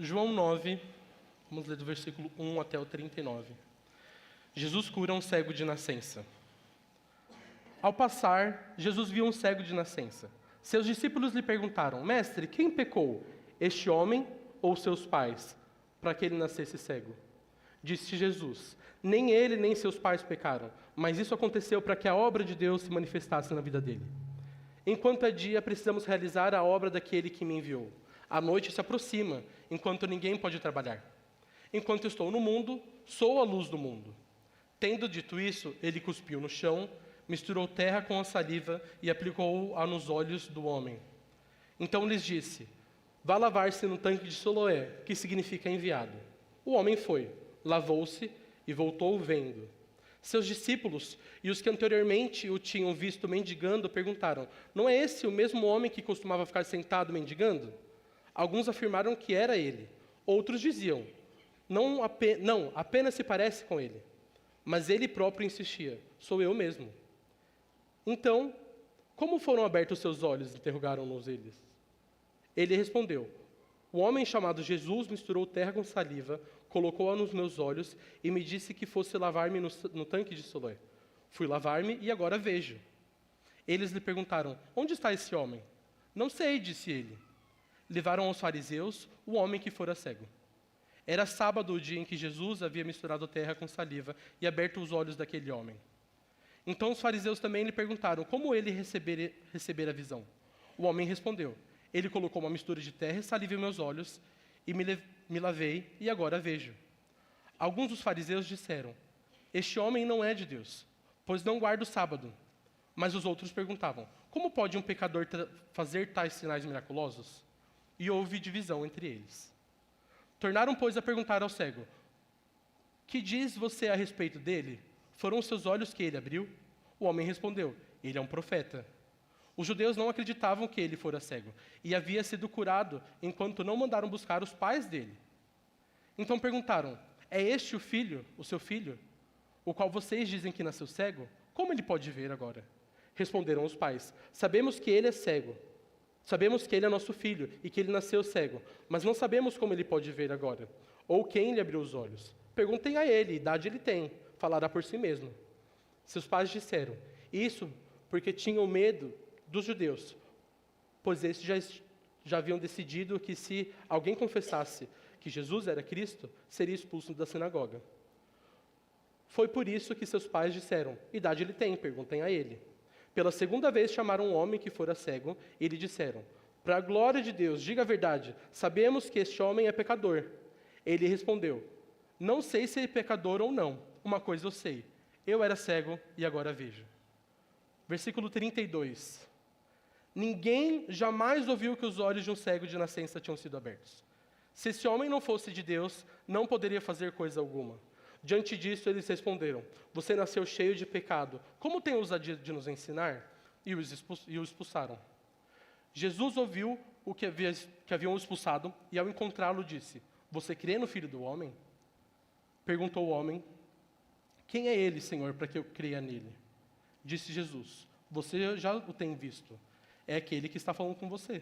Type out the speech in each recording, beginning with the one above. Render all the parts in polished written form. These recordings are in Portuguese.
João 9, vamos ler do versículo 1 até o 39. Jesus cura um cego de nascença. Ao passar, Jesus viu um cego de nascença. Seus discípulos lhe perguntaram: Mestre, quem pecou, este homem ou seus pais, para que ele nascesse cego? Disse Jesus: Nem ele nem seus pais pecaram, mas isso aconteceu para que a obra de Deus se manifestasse na vida dele. Enquanto é dia, precisamos realizar a obra daquele que me enviou. A noite se aproxima, enquanto ninguém pode trabalhar. Enquanto estou no mundo, sou a luz do mundo. Tendo dito isso, ele cuspiu no chão, misturou terra com a saliva e aplicou-a nos olhos do homem. Então lhes disse: Vá lavar-se no tanque de Siloé, que significa enviado. O homem foi, lavou-se e voltou vendo. Seus discípulos e os que anteriormente o tinham visto mendigando perguntaram: Não é esse o mesmo homem que costumava ficar sentado mendigando? Alguns afirmaram que era ele. Outros diziam: Não, apenas se parece com ele. Mas ele próprio insistia: Sou eu mesmo. Então, como foram abertos seus olhos? Interrogaram-nos eles. Ele respondeu: O homem chamado Jesus misturou terra com saliva, colocou-a nos meus olhos e me disse que fosse lavar-me no tanque de Siloé. Fui lavar-me e agora vejo. Eles lhe perguntaram: Onde está esse homem? Não sei, disse ele. Levaram aos fariseus o homem que fora cego. Era sábado o dia em que Jesus havia misturado terra com saliva e aberto os olhos daquele homem. Então os fariseus também lhe perguntaram como ele receber a visão. O homem respondeu: Ele colocou uma mistura de terra e saliva em meus olhos, e me lavei, e agora vejo. Alguns dos fariseus disseram: Este homem não é de Deus, pois não guarda o sábado. Mas os outros perguntavam: Como pode um pecador fazer tais sinais miraculosos? E houve divisão entre eles. Tornaram, pois, a perguntar ao cego: Que diz você a respeito dele? Foram os seus olhos que ele abriu? O homem respondeu: Ele é um profeta. Os judeus não acreditavam que ele fora cego, e havia sido curado, enquanto não mandaram buscar os pais dele. Então perguntaram: É este o seu filho, o qual vocês dizem que nasceu cego? Como ele pode ver agora? Responderam os pais: Sabemos que ele é cego. Sabemos que ele é nosso filho e que ele nasceu cego, mas não sabemos como ele pode ver agora, ou quem lhe abriu os olhos. Perguntem a ele, idade ele tem, falará por si mesmo. Seus pais disseram isso porque tinham medo dos judeus, pois estes já haviam decidido que se alguém confessasse que Jesus era Cristo, seria expulso da sinagoga. Foi por isso que seus pais disseram: idade ele tem, perguntem a ele. Pela segunda vez chamaram um homem que fora cego e lhe disseram: Para a glória de Deus, diga a verdade, sabemos que este homem é pecador. Ele respondeu: Não sei se é pecador ou não, uma coisa eu sei, eu era cego e agora vejo. Versículo 32. Ninguém jamais ouviu que os olhos de um cego de nascença tinham sido abertos. Se esse homem não fosse de Deus, não poderia fazer coisa alguma. Diante disso, eles responderam: Você nasceu cheio de pecado. Como tem ousadia de nos ensinar? E o expulsaram. Jesus ouviu o que haviam expulsado e, ao encontrá-lo, disse: Você crê no Filho do Homem? Perguntou o homem: Quem é ele, Senhor, para que eu creia nele? Disse Jesus: Você já o tem visto. É aquele que está falando com você.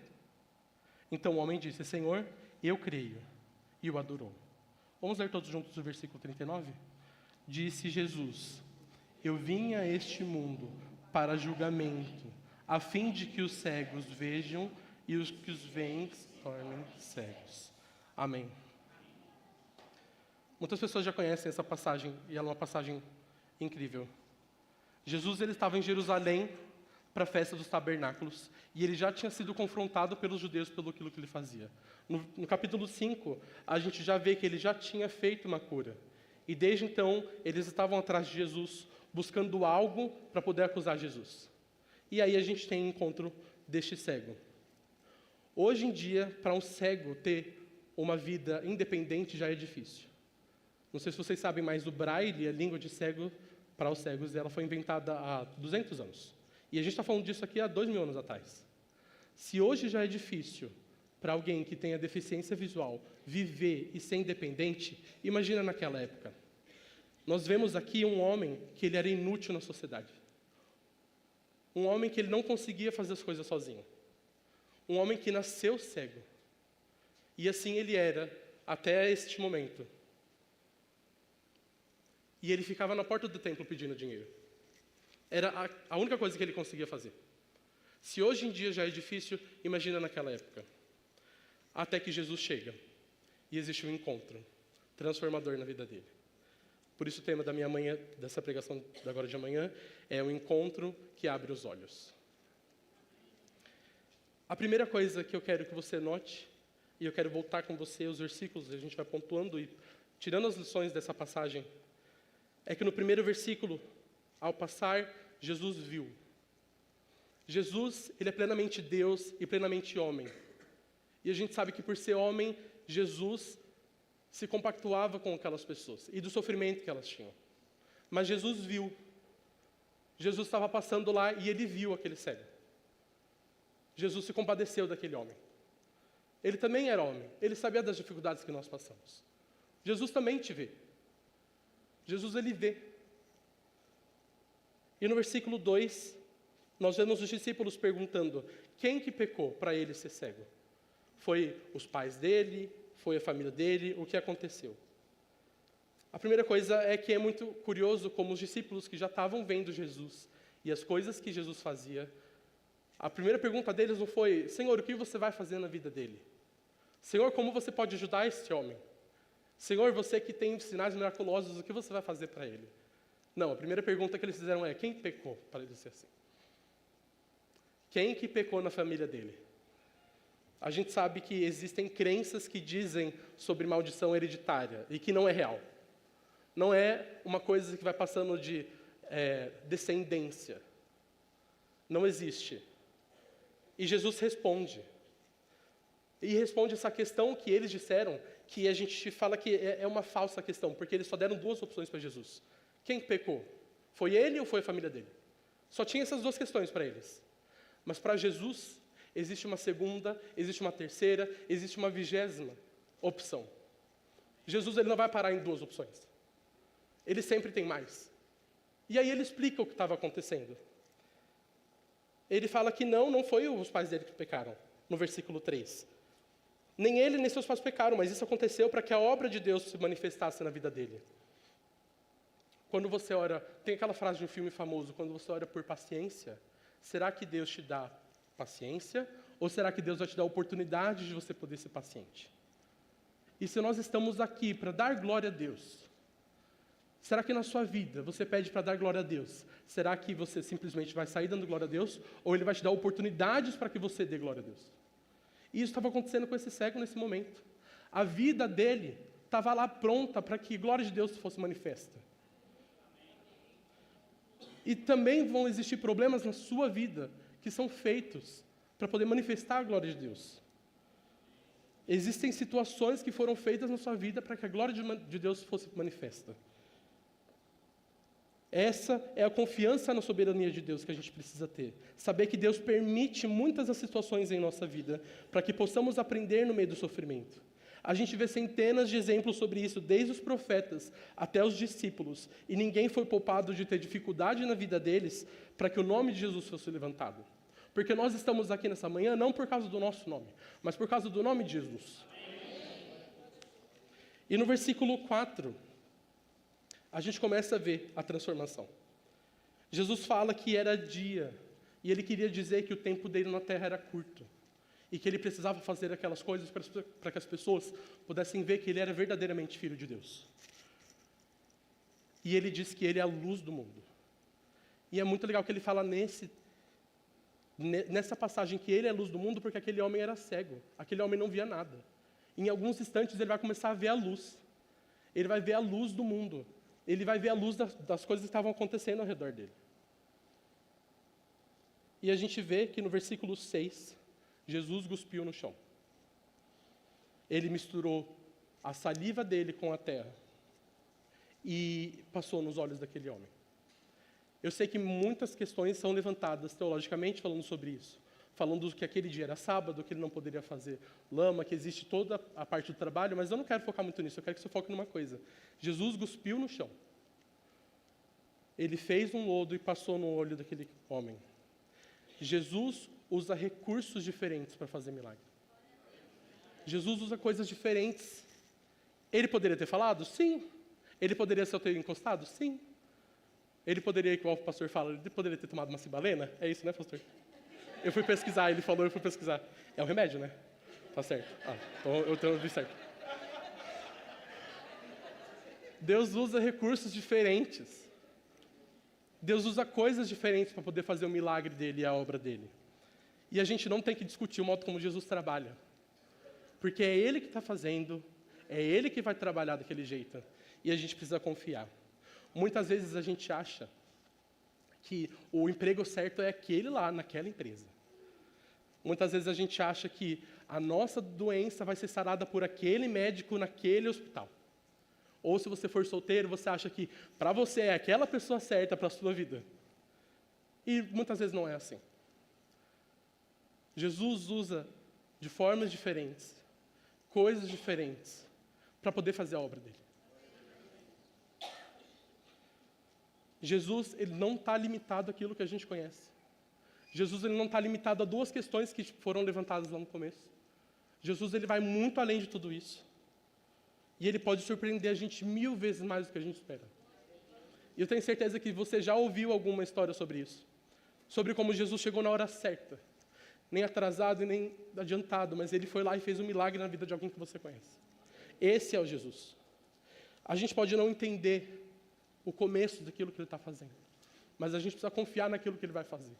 Então o homem disse: Senhor, eu creio. E o adorou. Vamos ler todos juntos o versículo 39? Disse Jesus: Eu vim a este mundo para julgamento, a fim de que os cegos vejam e os que os veem se tornem cegos. Amém. Muitas pessoas já conhecem essa passagem, e ela é uma passagem incrível. Jesus ele estava em Jerusalém para a festa dos tabernáculos, e ele já tinha sido confrontado pelos judeus pelo aquilo que ele fazia. No capítulo 5, a gente já vê que ele já tinha feito uma cura. E desde então, eles estavam atrás de Jesus, buscando algo para poder acusar Jesus. E aí a gente tem o encontro deste cego. Hoje em dia, para um cego ter uma vida independente já é difícil. Não sei se vocês sabem, mas o Braille, a língua de cego, para os cegos, ela foi inventada há 200 anos. E a gente está falando disso aqui há 2000 anos atrás. Se hoje já é difícil para alguém que tenha deficiência visual viver e ser independente, imagina naquela época. Nós vemos aqui um homem que ele era inútil na sociedade. Um homem que ele não conseguia fazer as coisas sozinho. Um homem que nasceu cego. E assim ele era até este momento. E ele ficava na porta do templo pedindo dinheiro. Era a única coisa que ele conseguia fazer. Se hoje em dia já é difícil, imagina naquela época. Até que Jesus chega e existe um encontro transformador na vida dele. Por isso o tema da minha manhã, dessa pregação da agora de amanhã, é o encontro que abre os olhos. A primeira coisa que eu quero que você note, e eu quero voltar com você os versículos, a gente vai pontuando e tirando as lições dessa passagem, é que no primeiro versículo, ao passar, Jesus viu. Jesus, ele é plenamente Deus e plenamente homem. E a gente sabe que por ser homem, Jesus se compactuava com aquelas pessoas e do sofrimento que elas tinham. Mas Jesus viu. Jesus estava passando lá e ele viu aquele cego. Jesus se compadeceu daquele homem. Ele também era homem. Ele sabia das dificuldades que nós passamos. Jesus também te vê. Jesus, ele vê. E no versículo 2, nós vemos os discípulos perguntando, quem que pecou para ele ser cego? Foi os pais dele? Foi a família dele? O que aconteceu? A primeira coisa é que é muito curioso como os discípulos que já estavam vendo Jesus e as coisas que Jesus fazia, a primeira pergunta deles não foi, Senhor, o que você vai fazer na vida dele? Senhor, como você pode ajudar esse homem? Senhor, você que tem sinais miraculosos, o que você vai fazer para ele? Não, a primeira pergunta que eles fizeram é, quem pecou para ele ser assim? Quem que pecou na família dele? A gente sabe que existem crenças que dizem sobre maldição hereditária e que não é real. Não é uma coisa que vai passando de descendência. Não existe. E Jesus responde. E responde essa questão que eles disseram, que a gente fala que é uma falsa questão, porque eles só deram duas opções para Jesus. Quem pecou? Foi ele ou foi a família dele? Só tinha essas duas questões para eles. Mas para Jesus, existe uma segunda, existe uma terceira, existe uma 20ª opção. Jesus, ele não vai parar em duas opções. Ele sempre tem mais. E aí ele explica o que estava acontecendo. Ele fala que não foi os pais dele que pecaram, no versículo 3. Nem ele nem seus pais pecaram, mas isso aconteceu para que a obra de Deus se manifestasse na vida dele. Quando você ora, tem aquela frase de um filme famoso, quando você ora por paciência, será que Deus te dá paciência? Ou será que Deus vai te dar a oportunidade de você poder ser paciente? E se nós estamos aqui para dar glória a Deus, será que na sua vida você pede para dar glória a Deus? Será que você simplesmente vai sair dando glória a Deus? Ou Ele vai te dar oportunidades para que você dê glória a Deus? E isso estava acontecendo com esse cego nesse momento. A vida dele estava lá pronta para que a glória de Deus fosse manifesta. E também vão existir problemas na sua vida que são feitos para poder manifestar a glória de Deus. Existem situações que foram feitas na sua vida para que a glória de Deus fosse manifesta. Essa é a confiança na soberania de Deus que a gente precisa ter. Saber que Deus permite muitas das situações em nossa vida para que possamos aprender no meio do sofrimento. A gente vê centenas de exemplos sobre isso, desde os profetas até os discípulos, e ninguém foi poupado de ter dificuldade na vida deles para que o nome de Jesus fosse levantado. Porque nós estamos aqui nessa manhã não por causa do nosso nome, mas por causa do nome de Jesus. E no versículo 4, a gente começa a ver a transformação. Jesus fala que era dia, e ele queria dizer que o tempo dele na terra era curto, e que ele precisava fazer aquelas coisas para que as pessoas pudessem ver que ele era verdadeiramente filho de Deus. E ele diz que ele é a luz do mundo. E é muito legal que ele fala nessa passagem que ele é a luz do mundo, porque aquele homem era cego, aquele homem não via nada. Em alguns instantes ele vai começar a ver a luz. Ele vai ver a luz do mundo. Ele vai ver a luz das coisas que estavam acontecendo ao redor dele. E a gente vê que no versículo 6, Jesus cuspiu no chão. Ele misturou a saliva dele com a terra e passou nos olhos daquele homem. Eu sei que muitas questões são levantadas teologicamente falando sobre isso. Falando que aquele dia era sábado, que ele não poderia fazer lama, que existe toda a parte do trabalho, mas eu não quero focar muito nisso, eu quero que você foque numa coisa. Jesus cuspiu no chão. Ele fez um lodo e passou no olho daquele homem. Jesus usa recursos diferentes para fazer milagre. Jesus usa coisas diferentes Ele poderia ter falado? Sim. Ele poderia só ter encostado? Sim. Ele poderia, igual o pastor fala, ele poderia ter tomado uma cibalena? É isso, né, pastor? Eu fui pesquisar, ele falou, eu fui pesquisar. É um remédio, né? Tá certo. Então eu tenho visto certo. Deus usa recursos diferentes. Deus usa coisas diferentes para poder fazer o milagre dele e a obra dele. E a gente não tem que discutir o modo como Jesus trabalha. Porque é Ele que está fazendo, é Ele que vai trabalhar daquele jeito. E a gente precisa confiar. Muitas vezes a gente acha que o emprego certo é aquele lá, naquela empresa. Muitas vezes a gente acha que a nossa doença vai ser sarada por aquele médico naquele hospital. Ou se você for solteiro, você acha que para você é aquela pessoa certa para a sua vida. E muitas vezes não é assim. Jesus usa de formas diferentes, coisas diferentes, para poder fazer a obra dele. Jesus, ele não está limitado àquilo que a gente conhece. Jesus, ele não está limitado a duas questões que foram levantadas lá no começo. Jesus, ele vai muito além de tudo isso. E ele pode surpreender a gente 1000 vezes mais do que a gente espera. E eu tenho certeza que você já ouviu alguma história sobre isso. Sobre como Jesus chegou na hora certa. Nem atrasado e nem adiantado, mas ele foi lá e fez um milagre na vida de alguém que você conhece. Esse é o Jesus. A gente pode não entender o começo daquilo que ele está fazendo, mas a gente precisa confiar naquilo que ele vai fazer.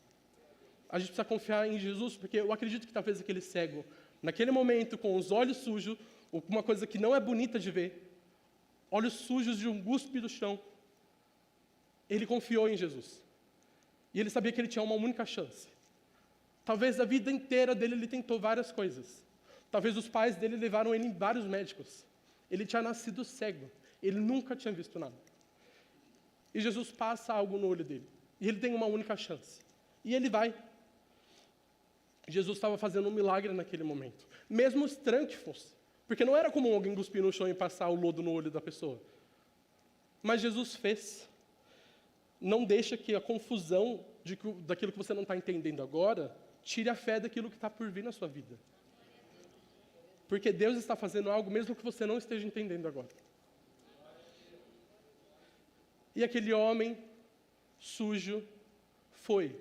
A gente precisa confiar em Jesus, porque eu acredito que talvez aquele cego, naquele momento, com os olhos sujos, uma coisa que não é bonita de ver, olhos sujos de um guspe do chão, ele confiou em Jesus. E ele sabia que ele tinha uma única chance. Talvez a vida inteira dele ele tentou várias coisas. Talvez os pais dele levaram ele em vários médicos. Ele tinha nascido cego. Ele nunca tinha visto nada. E Jesus passa algo no olho dele. E ele tem uma única chance. E ele vai. Jesus estava fazendo um milagre naquele momento. Mesmo estranho que fosse. Porque não era comum alguém cuspir no chão e passar o lodo no olho da pessoa. Mas Jesus fez. Não deixa que a confusão daquilo que você não está entendendo agora tire a fé daquilo que está por vir na sua vida. Porque Deus está fazendo algo mesmo que você não esteja entendendo agora. E aquele homem sujo foi.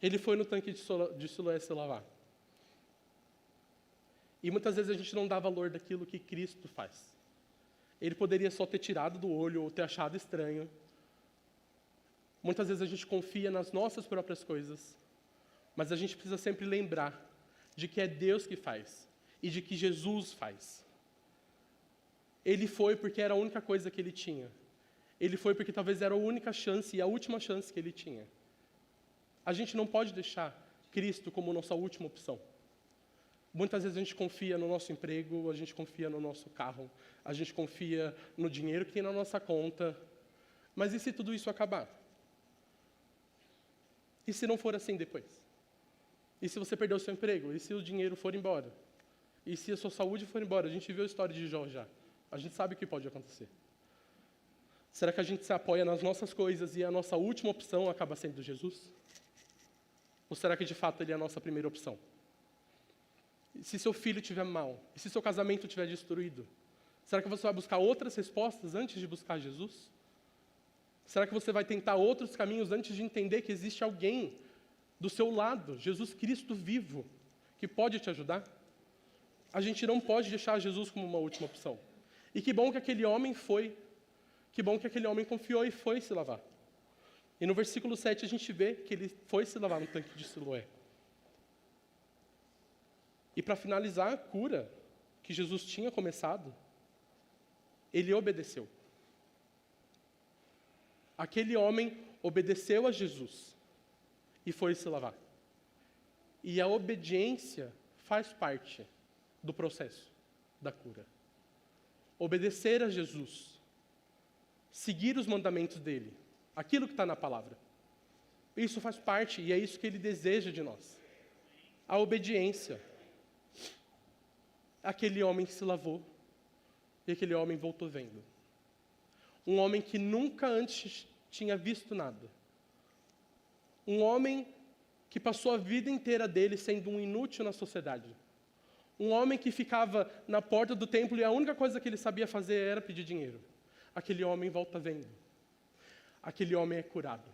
Ele foi no tanque de Siloé se lavar. E muitas vezes a gente não dá valor daquilo que Cristo faz. Ele poderia só ter tirado do olho ou ter achado estranho. Muitas vezes a gente confia nas nossas próprias coisas. Mas a gente precisa sempre lembrar de que é Deus que faz e de que Jesus faz. Ele foi porque era a única coisa que ele tinha. Ele foi porque talvez era a única chance e a última chance que ele tinha. A gente não pode deixar Cristo como nossa última opção. Muitas vezes a gente confia no nosso emprego, a gente confia no nosso carro, a gente confia no dinheiro que tem na nossa conta. Mas e se tudo isso acabar? E se não for assim depois? E se você perder o seu emprego? E se o dinheiro for embora? E se a sua saúde for embora? A gente viu a história de Jó já. A gente sabe o que pode acontecer. Será que a gente se apoia nas nossas coisas e a nossa última opção acaba sendo Jesus? Ou será que de fato ele é a nossa primeira opção? E se seu filho estiver mal? E se seu casamento estiver destruído? Será que você vai buscar outras respostas antes de buscar Jesus? Será que você vai tentar outros caminhos antes de entender que existe alguém do seu lado, Jesus Cristo vivo, que pode te ajudar? A gente não pode deixar Jesus como uma última opção. E que bom que aquele homem foi. Que bom que aquele homem confiou e foi se lavar. E no versículo 7 a gente vê que ele foi se lavar no tanque de Siloé. E para finalizar a cura que Jesus tinha começado, ele obedeceu. Aquele homem obedeceu a Jesus e foi se lavar. E a obediência faz parte do processo da cura. Obedecer a Jesus, seguir os mandamentos dele, aquilo que está na palavra. Isso faz parte e é isso que ele deseja de nós. A obediência. Aquele homem se lavou e aquele homem voltou vendo. Um homem que nunca antes tinha visto nada. Um homem que passou a vida inteira dele sendo um inútil na sociedade. Um homem que ficava na porta do templo e a única coisa que ele sabia fazer era pedir dinheiro. Aquele homem volta vendo. Aquele homem é curado.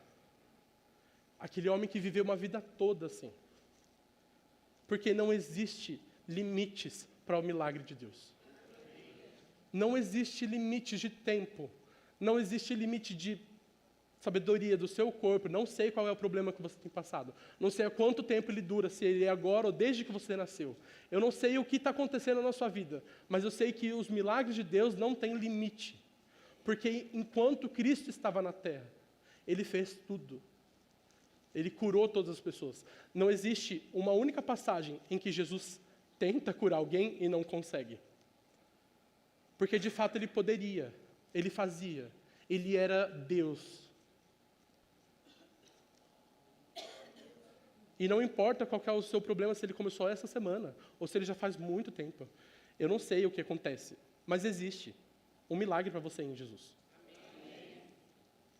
Aquele homem que viveu uma vida toda assim. Porque não existe limites para o milagre de Deus. Não existe limite de tempo. Não existe limite de sabedoria do seu corpo. Não sei qual é o problema que você tem passado. Não sei há quanto tempo ele dura, se ele é agora ou desde que você nasceu. Eu não sei o que está acontecendo na sua vida. Mas eu sei que os milagres de Deus não têm limite. Porque enquanto Cristo estava na terra, Ele fez tudo. Ele curou todas as pessoas. Não existe uma única passagem em que Jesus tenta curar alguém e não consegue. Porque de fato Ele poderia, Ele fazia, Ele era Deus. E não importa qual que é o seu problema, se ele começou essa semana, ou se ele já faz muito tempo. Eu não sei o que acontece, mas existe um milagre para você em Jesus.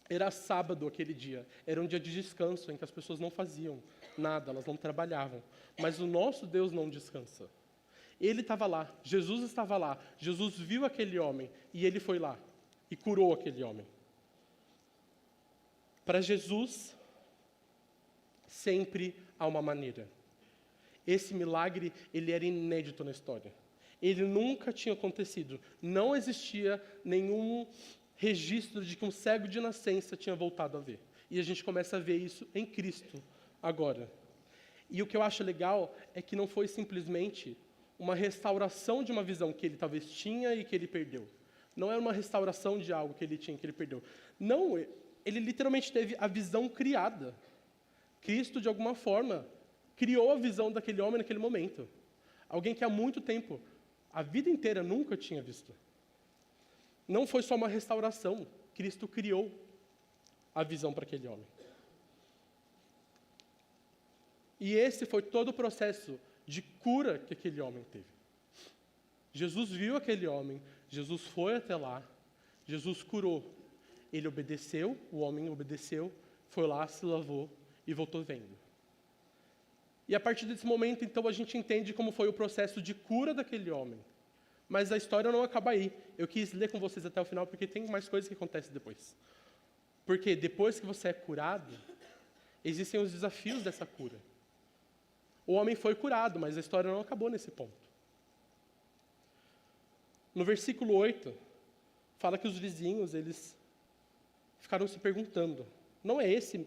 Era sábado aquele dia, era um dia de descanso, em que as pessoas não faziam nada, elas não trabalhavam. Mas o nosso Deus não descansa. Ele estava lá, Jesus estava lá, Jesus viu aquele homem, e ele foi lá, e curou aquele homem. Para Jesus, sempre há uma maneira. Esse milagre, ele era inédito na história. Ele nunca tinha acontecido. Não existia nenhum registro de que um cego de nascença tinha voltado a ver. E a gente começa a ver isso em Cristo agora. E o que eu acho legal é que não foi simplesmente uma restauração de uma visão que ele talvez tinha e que ele perdeu. Não era uma restauração de algo que ele tinha e que ele perdeu. Não, ele literalmente teve a visão criada. Cristo, de alguma forma, criou a visão daquele homem naquele momento. Alguém que há muito tempo, a vida inteira, nunca tinha visto. Não foi só uma restauração. Cristo criou a visão para aquele homem. E esse foi todo o processo de cura que aquele homem teve. Jesus viu aquele homem, Jesus foi até lá, Jesus curou. Ele obedeceu, o homem obedeceu, foi lá, se lavou e voltou vendo. E a partir desse momento, então, a gente entende como foi o processo de cura daquele homem. Mas a história não acaba aí. Eu quis ler com vocês até o final, porque tem mais coisas que acontecem depois. Porque depois que você é curado, existem os desafios dessa cura. O homem foi curado, mas a história não acabou nesse ponto. No versículo 8, fala que os vizinhos, eles ficaram se perguntando, não é esse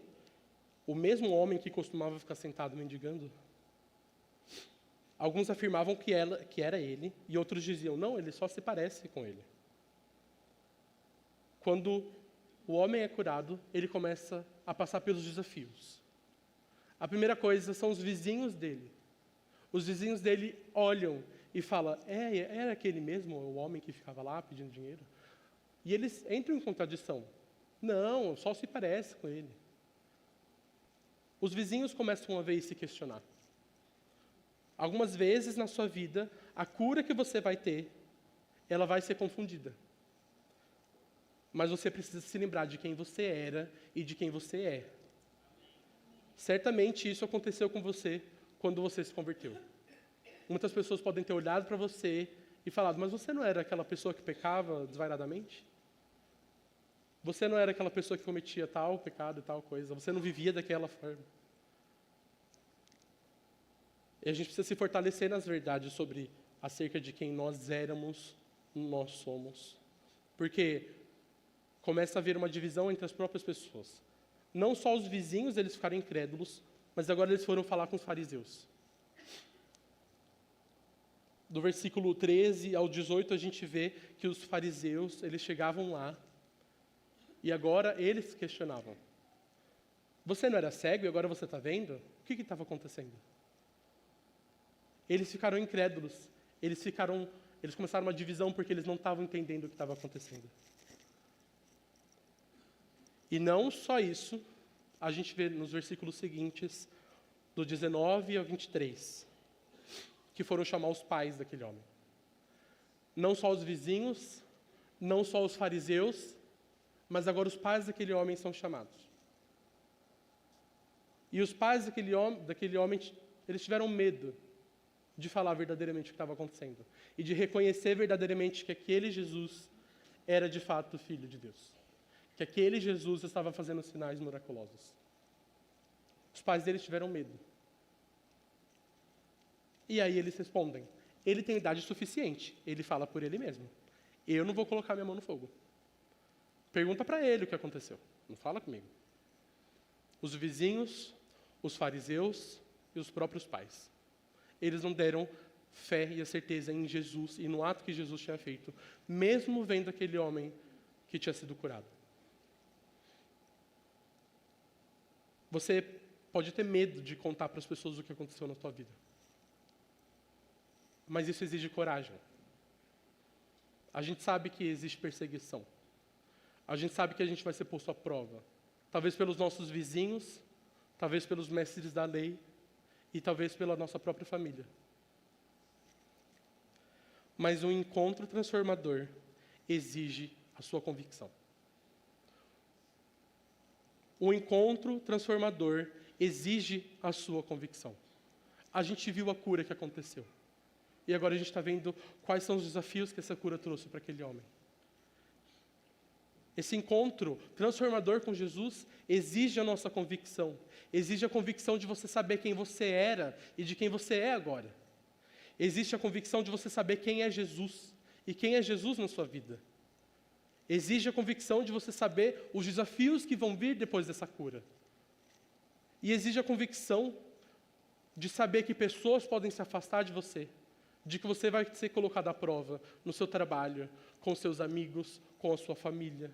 o mesmo homem que costumava ficar sentado mendigando? Alguns afirmavam que era ele, e outros diziam, não, ele só se parece com ele. Quando o homem é curado, ele começa a passar pelos desafios. A primeira coisa são os vizinhos dele. Os vizinhos dele olham e falam, era aquele mesmo, o homem que ficava lá pedindo dinheiro? E eles entram em contradição. Não, só se parece com ele. Os vizinhos começam a ver e se questionar. Algumas vezes na sua vida, a cura que você vai ter, ela vai ser confundida. Mas você precisa se lembrar de quem você era e de quem você é. Certamente isso aconteceu com você quando você se converteu. Muitas pessoas podem ter olhado para você e falado, mas você não era aquela pessoa que pecava desvairadamente? Você não era aquela pessoa que cometia tal pecado e tal coisa? Você não vivia daquela forma? E a gente precisa se fortalecer nas verdades acerca de quem nós éramos, nós somos. Porque começa a haver uma divisão entre as próprias pessoas. Não só os vizinhos, eles ficaram incrédulos, mas agora eles foram falar com os fariseus. Do versículo 13 ao 18, a gente vê que os fariseus, eles chegavam lá, e agora eles questionavam. Você não era cego e agora você está vendo? O que estava acontecendo? Eles ficaram incrédulos. Eles começaram uma divisão porque eles não estavam entendendo o que estava acontecendo. E não só isso, a gente vê nos versículos seguintes, do 19 ao 23, que foram chamar os pais daquele homem. Não só os vizinhos, não só os fariseus, mas agora os pais daquele homem são chamados. E os pais daquele homem, eles tiveram medo de falar verdadeiramente o que estava acontecendo e de reconhecer verdadeiramente que aquele Jesus era de fato o Filho de Deus, que aquele Jesus estava fazendo sinais miraculosos. Os pais deles tiveram medo. E aí eles respondem, ele tem idade suficiente, ele fala por ele mesmo. Eu não vou colocar minha mão no fogo. Pergunta para ele o que aconteceu, não fala comigo. Os vizinhos, os fariseus e os próprios pais. Eles não deram fé e a certeza em Jesus e no ato que Jesus tinha feito, mesmo vendo aquele homem que tinha sido curado. Você pode ter medo de contar para as pessoas o que aconteceu na sua vida. Mas isso exige coragem. A gente sabe que existe perseguição. A gente sabe que a gente vai ser posto à prova. Talvez pelos nossos vizinhos, talvez pelos mestres da lei e talvez pela nossa própria família. Mas um encontro transformador exige a sua convicção. O encontro transformador exige a sua convicção. A gente viu a cura que aconteceu. E agora a gente está vendo quais são os desafios que essa cura trouxe para aquele homem. Esse encontro transformador com Jesus exige a nossa convicção. Exige a convicção de você saber quem você era e de quem você é agora. Existe a convicção de você saber quem é Jesus e quem é Jesus na sua vida. Exige a convicção de você saber os desafios que vão vir depois dessa cura. E exige a convicção de saber que pessoas podem se afastar de você, de que você vai ser colocado à prova no seu trabalho, com seus amigos, com a sua família.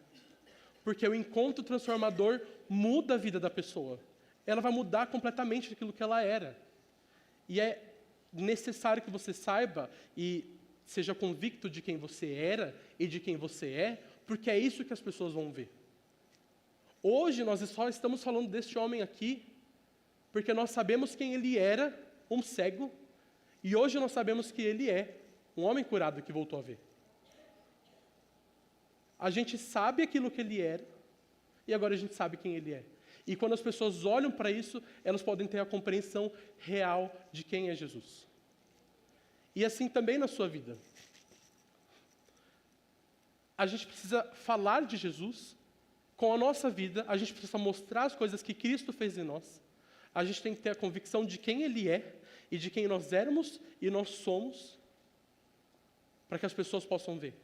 Porque o encontro transformador muda a vida da pessoa. Ela vai mudar completamente aquilo que ela era. E é necessário que você saiba e seja convicto de quem você era e de quem você é, porque é isso que as pessoas vão ver. Hoje nós só estamos falando deste homem aqui, porque nós sabemos quem ele era, um cego, e hoje nós sabemos que ele é um homem curado que voltou a ver. A gente sabe aquilo que ele era, e agora a gente sabe quem ele é. E quando as pessoas olham para isso, elas podem ter a compreensão real de quem é Jesus. E assim também na sua vida. A gente precisa falar de Jesus com a nossa vida, a gente precisa mostrar as coisas que Cristo fez em nós. A gente tem que ter a convicção de quem Ele é e de quem nós éramos e nós somos, para que as pessoas possam ver.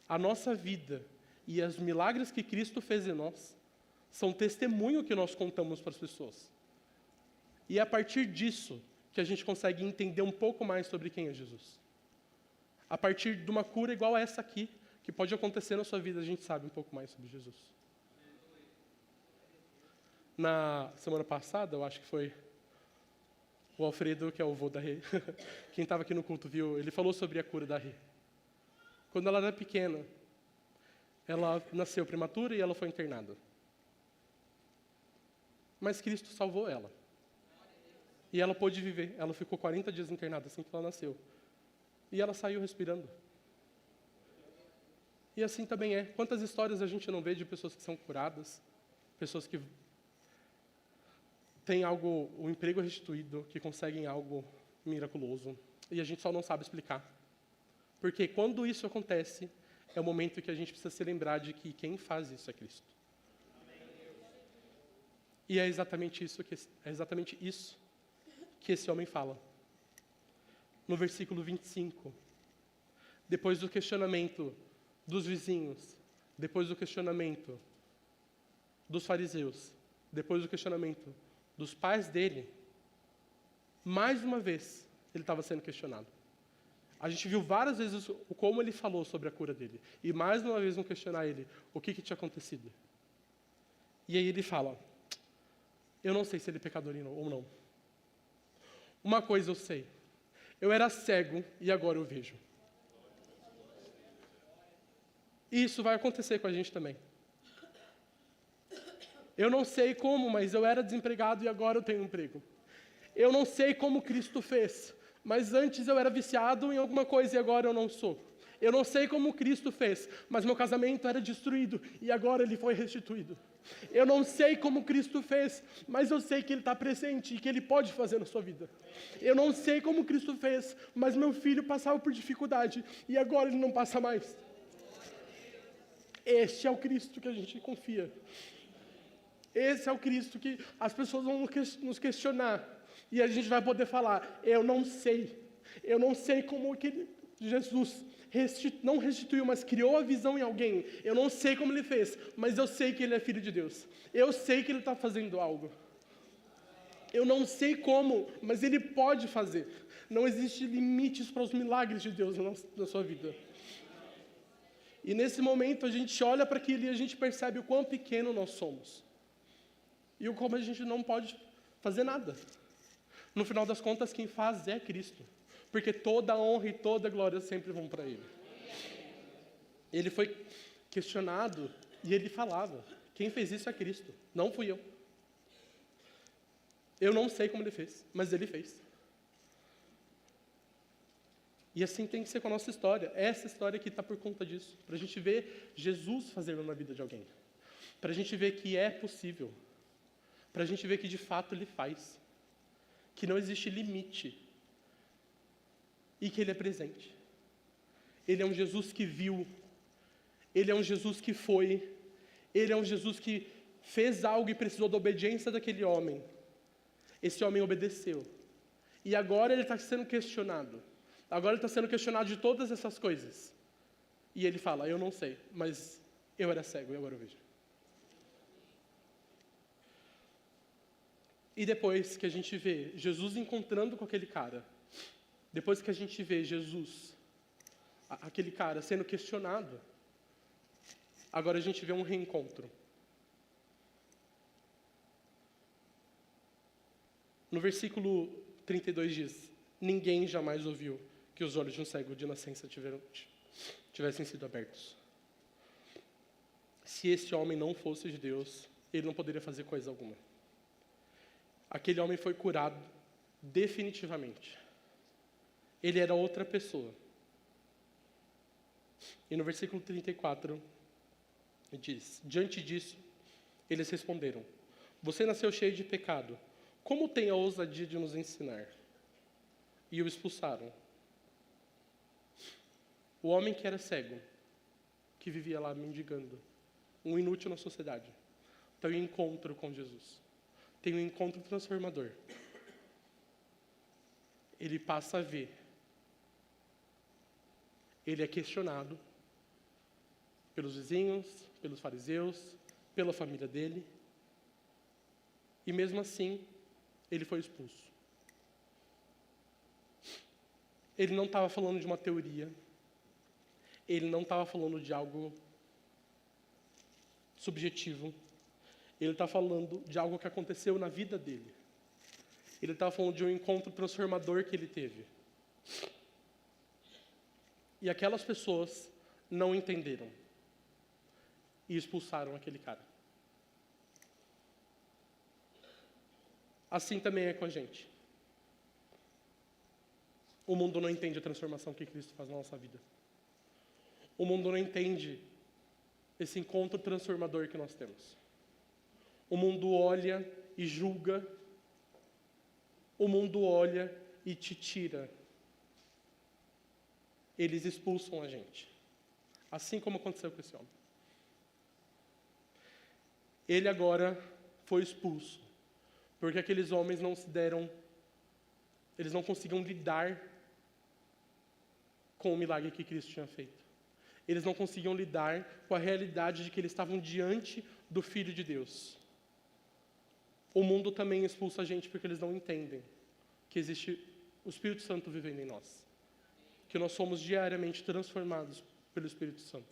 A nossa vida e os milagres que Cristo fez em nós são testemunho que nós contamos para as pessoas. E é a partir disso que a gente consegue entender um pouco mais sobre quem é Jesus. A partir de uma cura igual a essa aqui, que pode acontecer na sua vida, a gente sabe um pouco mais sobre Jesus. Na semana passada, eu acho que foi o Alfredo, que é o avô da Rê, quem estava aqui no culto viu, ele falou sobre a cura da Rê. Quando ela era pequena, ela nasceu prematura e ela foi internada. Mas Cristo salvou ela. E ela pôde viver. Ela ficou 40 dias internada assim que ela nasceu. E ela saiu respirando. E assim também é. Quantas histórias a gente não vê de pessoas que são curadas, pessoas que têm algo, um emprego restituído, que conseguem algo miraculoso, e a gente só não sabe explicar. Porque quando isso acontece, é o momento que a gente precisa se lembrar de que quem faz isso é Cristo. E é exatamente isso que esse homem fala. No versículo 25, depois do questionamento dos vizinhos, depois do questionamento dos fariseus, depois do questionamento dos pais dele, mais uma vez ele estava sendo questionado. A gente viu várias vezes como ele falou sobre a cura dele. E mais uma vez vão questionar ele o que tinha acontecido. E aí ele fala, eu não sei se ele é pecador ou não. Uma coisa eu sei, eu era cego e agora eu vejo. E isso vai acontecer com a gente também. Eu não sei como, mas eu era desempregado e agora eu tenho um emprego. Eu não sei como Cristo fez, mas antes eu era viciado em alguma coisa e agora eu não sou. Eu não sei como Cristo fez, mas meu casamento era destruído e agora ele foi restituído. Eu não sei como Cristo fez, mas eu sei que Ele está presente e que Ele pode fazer na sua vida. Eu não sei como Cristo fez, mas meu filho passava por dificuldade e agora ele não passa mais. Este é o Cristo que a gente confia. Esse é o Cristo que as pessoas vão nos questionar e a gente vai poder falar, eu não sei como que Jesus não restituiu, mas criou a visão em alguém. Eu não sei como Ele fez, mas eu sei que Ele é Filho de Deus. Eu sei que Ele está fazendo algo. Eu não sei como, mas Ele pode fazer. Não existe limites para os milagres de Deus na sua vida. E nesse momento a gente olha para aquilo e a gente percebe o quão pequeno nós somos. E o como a gente não pode fazer nada. No final das contas, quem faz é Cristo. Porque toda a honra e toda a glória sempre vão para Ele. Ele foi questionado e Ele falava, quem fez isso é Cristo, não fui eu. Eu não sei como Ele fez, mas Ele fez. E assim tem que ser com a nossa história. Essa história aqui está por conta disso. Para a gente ver Jesus fazendo na vida de alguém. Para a gente ver que é possível. Para a gente ver que de fato Ele faz. Que não existe limite. E que Ele é presente. Ele é um Jesus que viu. Ele é um Jesus que foi. Ele é um Jesus que fez algo e precisou da obediência daquele homem. Esse homem obedeceu. E agora ele está sendo questionado. Agora ele está sendo questionado de todas essas coisas. E ele fala, eu não sei, mas eu era cego e agora eu vejo. E depois que a gente vê Jesus encontrando com aquele cara, depois que a gente vê Jesus, aquele cara sendo questionado, agora a gente vê um reencontro. No versículo 32 diz, ninguém jamais ouviu que os olhos de um cego de nascença tivessem sido abertos. Se esse homem não fosse de Deus, ele não poderia fazer coisa alguma. Aquele homem foi curado definitivamente. Ele era outra pessoa. E no versículo 34, diz, diante disso, eles responderam, você nasceu cheio de pecado, como tem a ousadia de nos ensinar? E o expulsaram. O homem que era cego, que vivia lá mendigando, um inútil na sociedade, tem um encontro com Jesus. Tem um encontro transformador. Ele passa a ver. Ele é questionado pelos vizinhos, pelos fariseus, pela família dele. E mesmo assim, ele foi expulso. Ele não estava falando de uma teoria. Ele não estava falando de algo subjetivo. Ele está falando de algo que aconteceu na vida dele. Ele está falando de um encontro transformador que ele teve. E aquelas pessoas não entenderam. E expulsaram aquele cara. Assim também é com a gente. O mundo não entende a transformação que Cristo faz na nossa vida. O mundo não entende esse encontro transformador que nós temos. O mundo olha e julga. O mundo olha e te tira. Eles expulsam a gente. Assim como aconteceu com esse homem. Ele agora foi expulso. Porque aqueles homens não se deram, eles não conseguiam lidar com o milagre que Cristo tinha feito. Eles não conseguiam lidar com a realidade de que eles estavam diante do Filho de Deus. O mundo também expulsa a gente porque eles não entendem que existe o Espírito Santo vivendo em nós. Que nós somos diariamente transformados pelo Espírito Santo.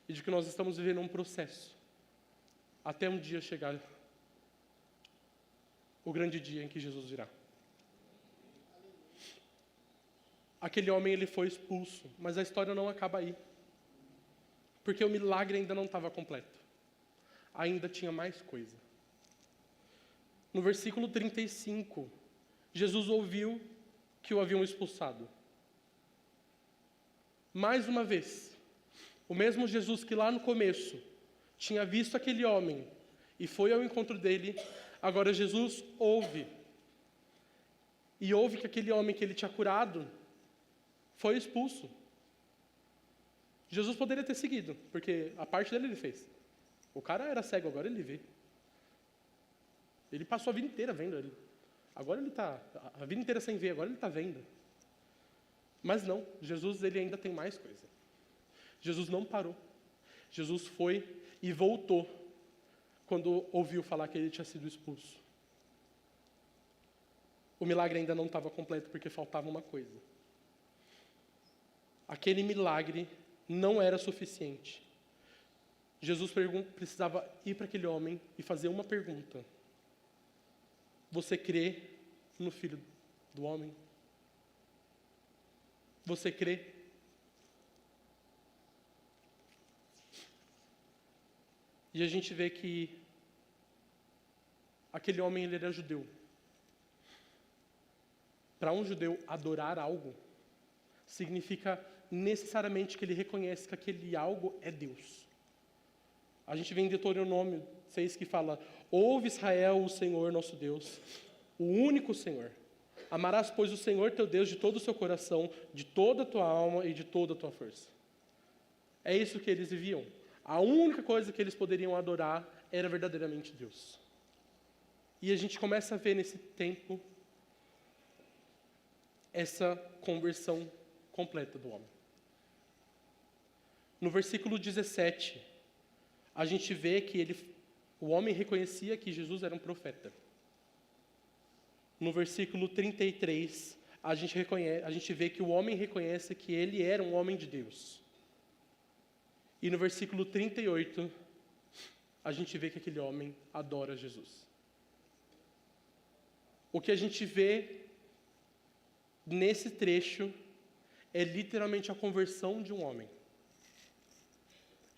E de que nós estamos vivendo um processo até um dia chegar o grande dia em que Jesus virá. Aquele homem, ele foi expulso, mas a história não acaba aí. Porque o milagre ainda não estava completo. Ainda tinha mais coisa. No versículo 35, Jesus ouviu que o haviam expulsado. Mais uma vez, o mesmo Jesus que lá no começo tinha visto aquele homem e foi ao encontro dele, agora Jesus ouve. E ouve que aquele homem que ele tinha curado foi expulso. Jesus poderia ter seguido, porque a parte dele ele fez. O cara era cego, agora ele vê. Ele passou a vida inteira vendo ele. Agora ele está, a vida inteira sem ver, agora ele está vendo. Mas não, Jesus ele ainda tem mais coisa. Jesus não parou. Jesus foi e voltou quando ouviu falar que ele tinha sido expulso. O milagre ainda não estava completo porque faltava uma coisa. Aquele milagre não era suficiente. Jesus precisava ir para aquele homem e fazer uma pergunta. Você crê no Filho do Homem? Você crê? E a gente vê que aquele homem ele era judeu. Para um judeu, adorar algo significa necessariamente que ele reconhece que aquele algo é Deus. A gente vê em Deuteronômio 6 que fala: ouve Israel, o Senhor nosso Deus, o único Senhor. Amarás, pois, o Senhor teu Deus de todo o seu coração, de toda a tua alma e de toda a tua força. É isso que eles viviam. A única coisa que eles poderiam adorar era verdadeiramente Deus. E a gente começa a ver nesse tempo essa conversão completa do homem. No versículo 17, a gente vê que o homem reconhecia que Jesus era um profeta. No versículo 33, a gente vê que o homem reconhece que ele era um homem de Deus. E no versículo 38, a gente vê que aquele homem adora Jesus. O que a gente vê nesse trecho é literalmente a conversão de um homem.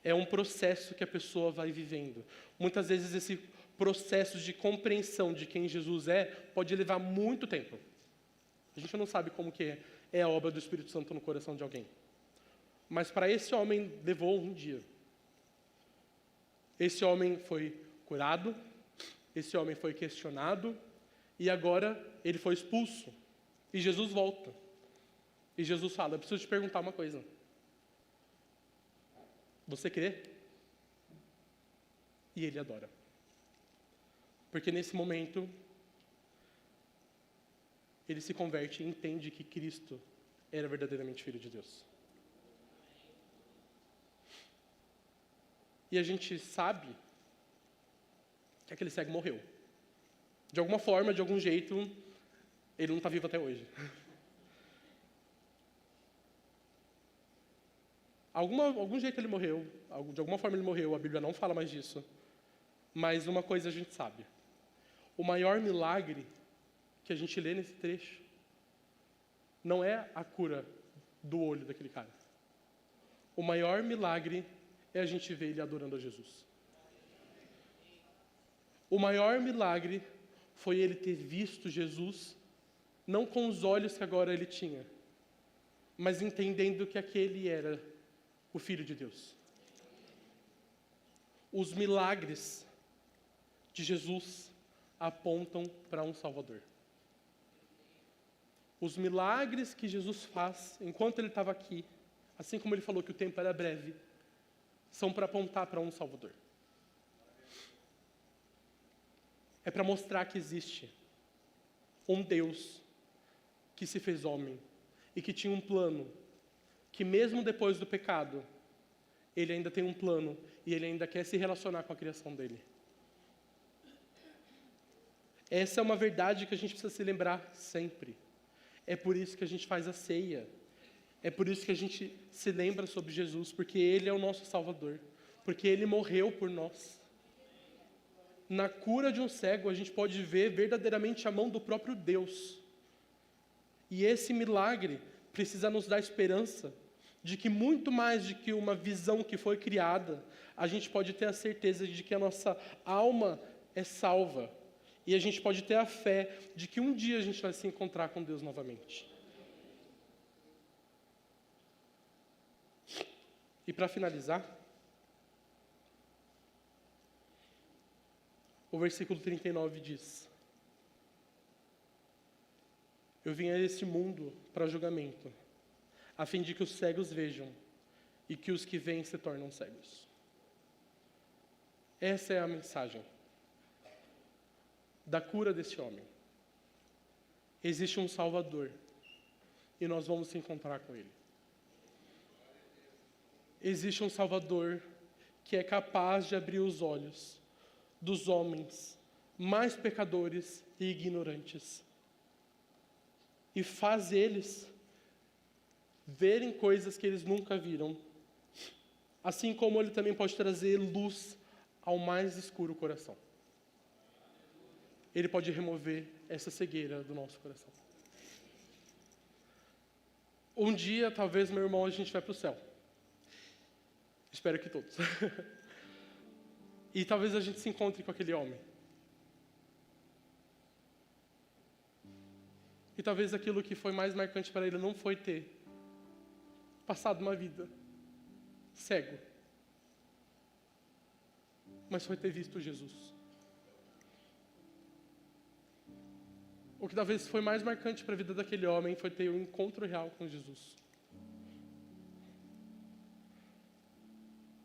É um processo que a pessoa vai vivendo. Muitas vezes esse processo de compreensão de quem Jesus é pode levar muito tempo. A gente não sabe como que é a obra do Espírito Santo no coração de alguém. Mas para esse homem levou um dia. Esse homem foi curado, esse homem foi questionado, e agora ele foi expulso. E Jesus volta. E Jesus fala: eu preciso te perguntar uma coisa. Você crê? E ele adora. Porque nesse momento, ele se converte e entende que Cristo era verdadeiramente Filho de Deus. E a gente sabe que aquele cego morreu. De alguma forma, de algum jeito, ele não está vivo até hoje. Algum jeito ele morreu, de alguma forma ele morreu, a Bíblia não fala mais disso. Mas uma coisa a gente sabe. O maior milagre que a gente lê nesse trecho não é a cura do olho daquele cara. O maior milagre é a gente ver ele adorando a Jesus. O maior milagre foi ele ter visto Jesus, não com os olhos que agora ele tinha, mas entendendo que aquele era o Filho de Deus. Os milagres de Jesus apontam para um Salvador. Os milagres que Jesus faz enquanto ele estava aqui, assim como ele falou que o tempo era breve, são para apontar para um Salvador. É para mostrar que existe um Deus que se fez homem e que tinha um plano, que mesmo depois do pecado, ele ainda tem um plano e ele ainda quer se relacionar com a criação dele. Essa é uma verdade que a gente precisa se lembrar sempre. É por isso que a gente faz a ceia. É por isso que a gente se lembra sobre Jesus, porque ele é o nosso Salvador, porque ele morreu por nós. Na cura de um cego, a gente pode ver verdadeiramente a mão do próprio Deus. E esse milagre precisa nos dar esperança de que muito mais do que uma visão que foi criada, a gente pode ter a certeza de que a nossa alma é salva. E a gente pode ter a fé de que um dia a gente vai se encontrar com Deus novamente. E para finalizar, o versículo 39 diz: eu vim a este mundo para julgamento, a fim de que os cegos vejam e que os que veem se tornam cegos. Essa é a mensagem da cura deste homem. Existe um Salvador e nós vamos se encontrar com Ele. Existe um Salvador que é capaz de abrir os olhos dos homens mais pecadores e ignorantes e faz eles verem coisas que eles nunca viram, assim como Ele também pode trazer luz ao mais escuro coração. Ele pode remover essa cegueira do nosso coração. Um dia, talvez, meu irmão, a gente vai para o céu. Espero que todos. E talvez a gente se encontre com aquele homem. E talvez aquilo que foi mais marcante para ele não foi ter passado uma vida cego, mas foi ter visto Jesus. O que talvez foi mais marcante para a vida daquele homem foi ter um encontro real com Jesus.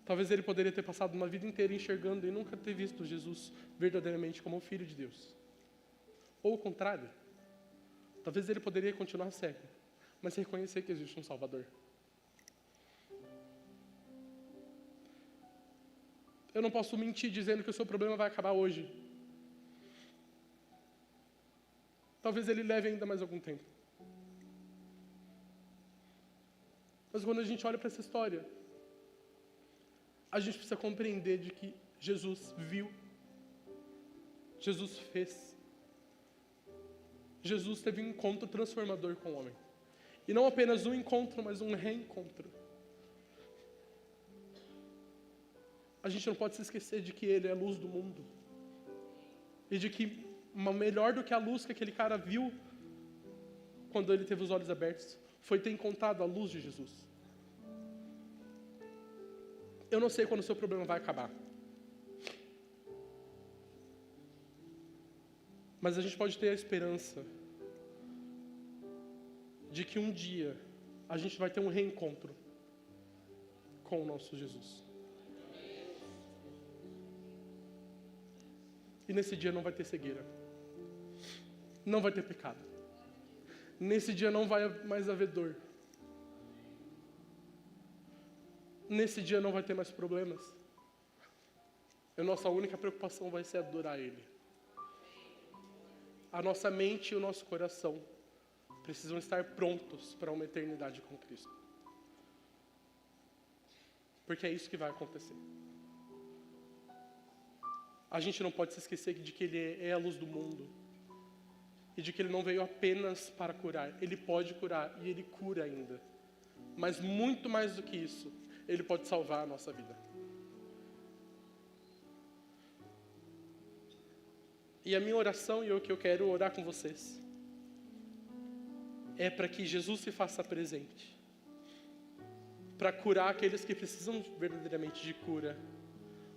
Talvez ele poderia ter passado uma vida inteira enxergando e nunca ter visto Jesus verdadeiramente como o Filho de Deus. Ou o contrário. Talvez ele poderia continuar cego, mas reconhecer que existe um Salvador. Eu não posso mentir dizendo que o seu problema vai acabar hoje. Talvez ele leve ainda mais algum tempo. Mas quando a gente olha para essa história, a gente precisa compreender de que Jesus viu, Jesus fez. Jesus teve um encontro transformador com o homem. E não apenas um encontro, mas um reencontro. A gente não pode se esquecer de que Ele é a luz do mundo. E de que melhor do que a luz que aquele cara viu quando ele teve os olhos abertos, foi ter encontrado a luz de Jesus. Eu não sei quando o seu problema vai acabar. Mas a gente pode ter a esperança de que um dia a gente vai ter um reencontro com o nosso Jesus. E nesse dia não vai ter cegueira. Não vai ter pecado. Nesse dia não vai mais haver dor. Nesse dia não vai ter mais problemas. A nossa única preocupação vai ser adorar Ele. A nossa mente e o nosso coração precisam estar prontos para uma eternidade com Cristo. Porque é isso que vai acontecer. A gente não pode se esquecer de que Ele é a luz do mundo. E de que Ele não veio apenas para curar. Ele pode curar e Ele cura ainda. Mas muito mais do que isso, Ele pode salvar a nossa vida. E a minha oração e o que eu quero orar com vocês é para que Jesus se faça presente. Para curar aqueles que precisam verdadeiramente de cura.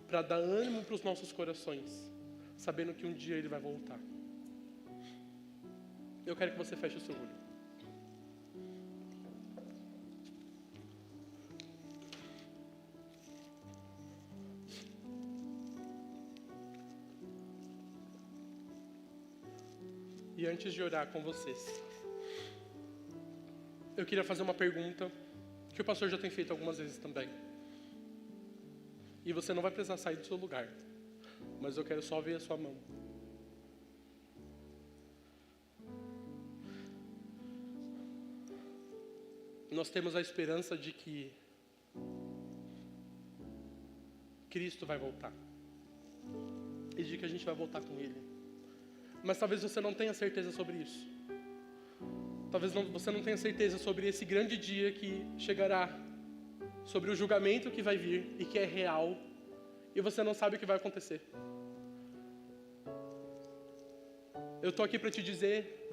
Para dar ânimo para os nossos corações, sabendo que um dia Ele vai voltar. Eu quero que você feche o seu olho. E antes de orar com vocês, eu queria fazer uma pergunta que o pastor já tem feito algumas vezes também. E você não vai precisar sair do seu lugar, mas eu quero só ver a sua mão. Nós temos a esperança de que Cristo vai voltar. E de que a gente vai voltar com Ele. Mas talvez você não tenha certeza sobre isso. Talvez você não tenha certeza sobre esse grande dia que chegará. Sobre o julgamento que vai vir e que é real. E você não sabe o que vai acontecer. Eu estou aqui para te dizer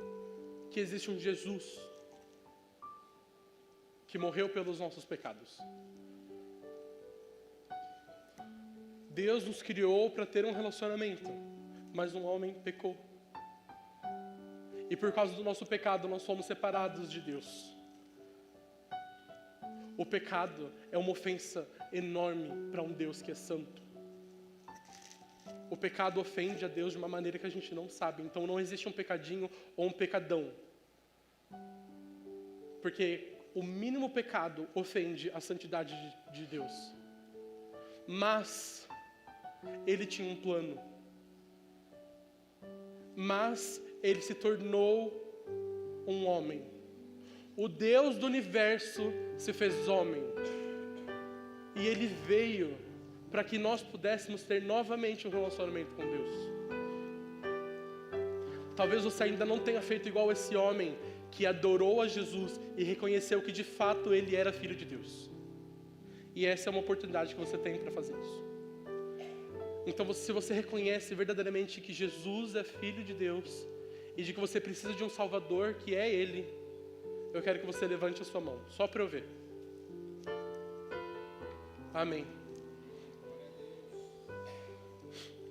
que existe um Jesus que morreu pelos nossos pecados. Deus nos criou para ter um relacionamento, mas um homem pecou. E por causa do nosso pecado, nós fomos separados de Deus. O pecado é uma ofensa enorme para um Deus que é santo. O pecado ofende a Deus de uma maneira que a gente não sabe. Então não existe um pecadinho ou um pecadão. Porque o mínimo pecado ofende a santidade de Deus. Mas Ele tinha um plano. Mas Ele se tornou um homem. O Deus do universo se fez homem. E Ele veio para que nós pudéssemos ter novamente um relacionamento com Deus. Talvez você ainda não tenha feito igual esse homem que adorou a Jesus e reconheceu que de fato Ele era Filho de Deus. E essa é uma oportunidade que você tem para fazer isso. Então, se você reconhece verdadeiramente que Jesus é Filho de Deus e de que você precisa de um Salvador, que é Ele, eu quero que você levante a sua mão, só para eu ver. Amém.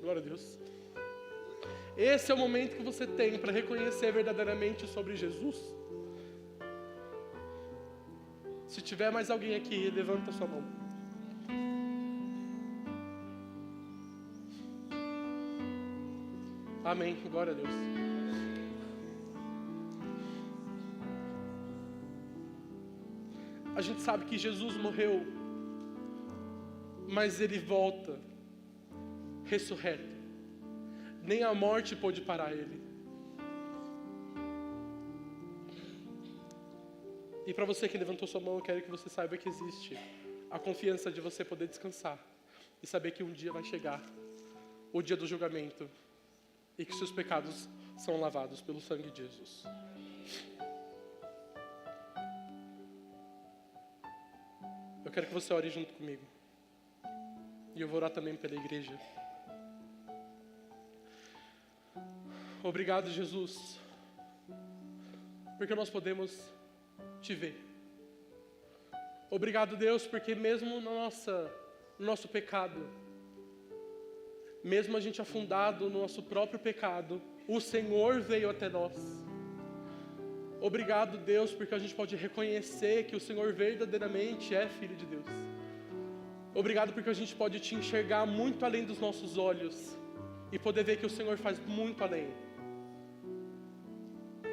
Glória a Deus. Esse é o momento que você tem para reconhecer verdadeiramente sobre Jesus. Se tiver mais alguém aqui, levanta a sua mão. Amém. Glória a Deus. A gente sabe que Jesus morreu, mas Ele volta ressurreto. Nem a morte pôde parar Ele. E para você que levantou sua mão, eu quero que você saiba que existe a confiança de você poder descansar e saber que um dia vai chegar o dia do julgamento e que seus pecados são lavados pelo sangue de Jesus. Eu quero que você ore junto comigo. E eu vou orar também pela igreja. Obrigado, Jesus, porque nós podemos Te ver. Obrigado, Deus, porque mesmo no nosso pecado, mesmo a gente afundado no nosso próprio pecado, o Senhor veio até nós. Obrigado, Deus, porque a gente pode reconhecer que o Senhor verdadeiramente é Filho de Deus. Obrigado porque a gente pode Te enxergar muito além dos nossos olhos e poder ver que o Senhor faz muito além.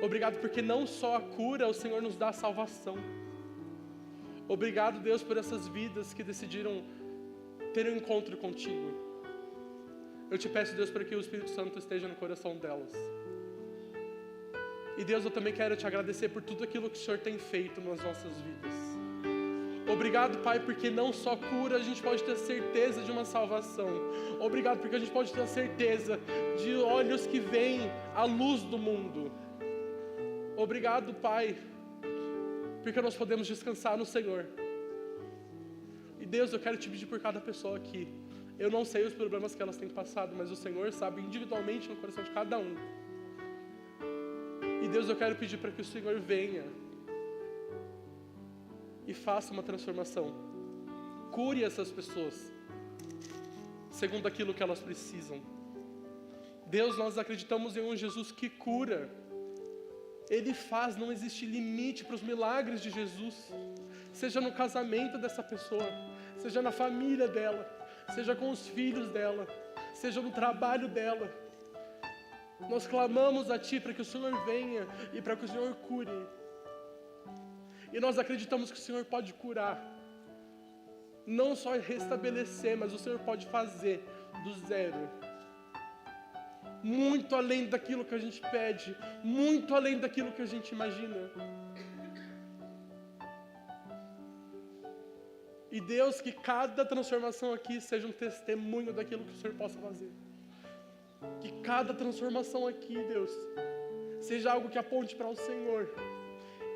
Obrigado porque não só a cura, o Senhor nos dá a salvação. Obrigado, Deus, por essas vidas que decidiram ter um encontro contigo. Eu Te peço, Deus, para que o Espírito Santo esteja no coração delas. E Deus, eu também quero Te agradecer por tudo aquilo que o Senhor tem feito nas nossas vidas. Obrigado, Pai, porque não só cura, a gente pode ter certeza de uma salvação. Obrigado porque a gente pode ter a certeza de olhos que veem a luz do mundo. Obrigado, Pai, porque nós podemos descansar no Senhor. E Deus, eu quero Te pedir por cada pessoa aqui. Eu não sei os problemas que elas têm passado, mas o Senhor sabe individualmente no coração de cada um. E Deus, eu quero pedir para que o Senhor venha e faça uma transformação. Cure essas pessoas, segundo aquilo que elas precisam. Deus, nós acreditamos em um Jesus que cura. Ele faz, não existe limite para os milagres de Jesus. Seja no casamento dessa pessoa, seja na família dela, seja com os filhos dela, seja no trabalho dela. Nós clamamos a Ti para que o Senhor venha e para que o Senhor cure. E nós acreditamos que o Senhor pode curar. Não só restabelecer, mas o Senhor pode fazer do zero. Muito além daquilo que a gente pede, muito além daquilo que a gente imagina. E Deus, que cada transformação aqui seja um testemunho daquilo que o Senhor possa fazer. Que cada transformação aqui, Deus, seja algo que aponte para o Senhor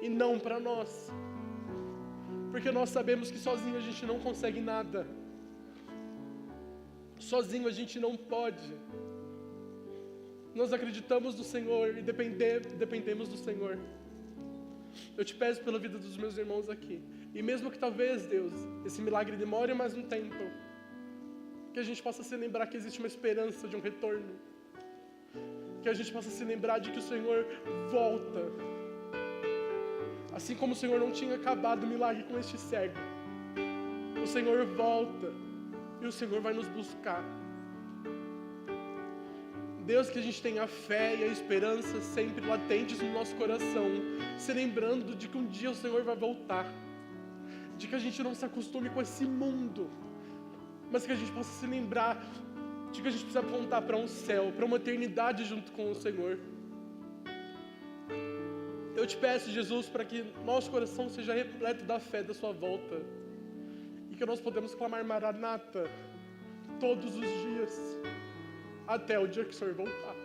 e não para nós. Porque nós sabemos que sozinho a gente não consegue nada. Sozinho a gente não pode. Nós acreditamos no Senhor e dependemos do Senhor. Eu Te peço pela vida dos meus irmãos aqui. E mesmo que talvez, Deus, esse milagre demore mais um tempo, Que a gente possa se lembrar que existe uma esperança de um retorno. Que a gente possa se lembrar de que o Senhor volta. Assim como o Senhor não tinha acabado o milagre com este cego, o Senhor volta e o Senhor vai nos buscar. Deus, que a gente tenha a fé e a esperança sempre latentes no nosso coração, se lembrando de que um dia o Senhor vai voltar, de que a gente não se acostume com esse mundo, mas que a gente possa se lembrar de que a gente precisa apontar para um céu, para uma eternidade junto com o Senhor. Eu te peço, Jesus, para que nosso coração seja repleto da fé da sua volta e que nós podemos clamar Maranata todos os dias, até o dia que o Senhor voltar.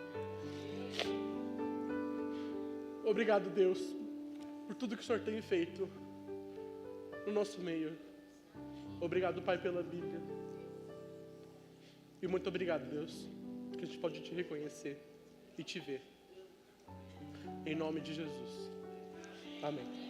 Obrigado, Deus, por tudo que o Senhor tem feito no nosso meio. Obrigado, Pai, pela Bíblia. E muito obrigado, Deus, que a gente pode te reconhecer e te ver. Em nome de Jesus. Amém.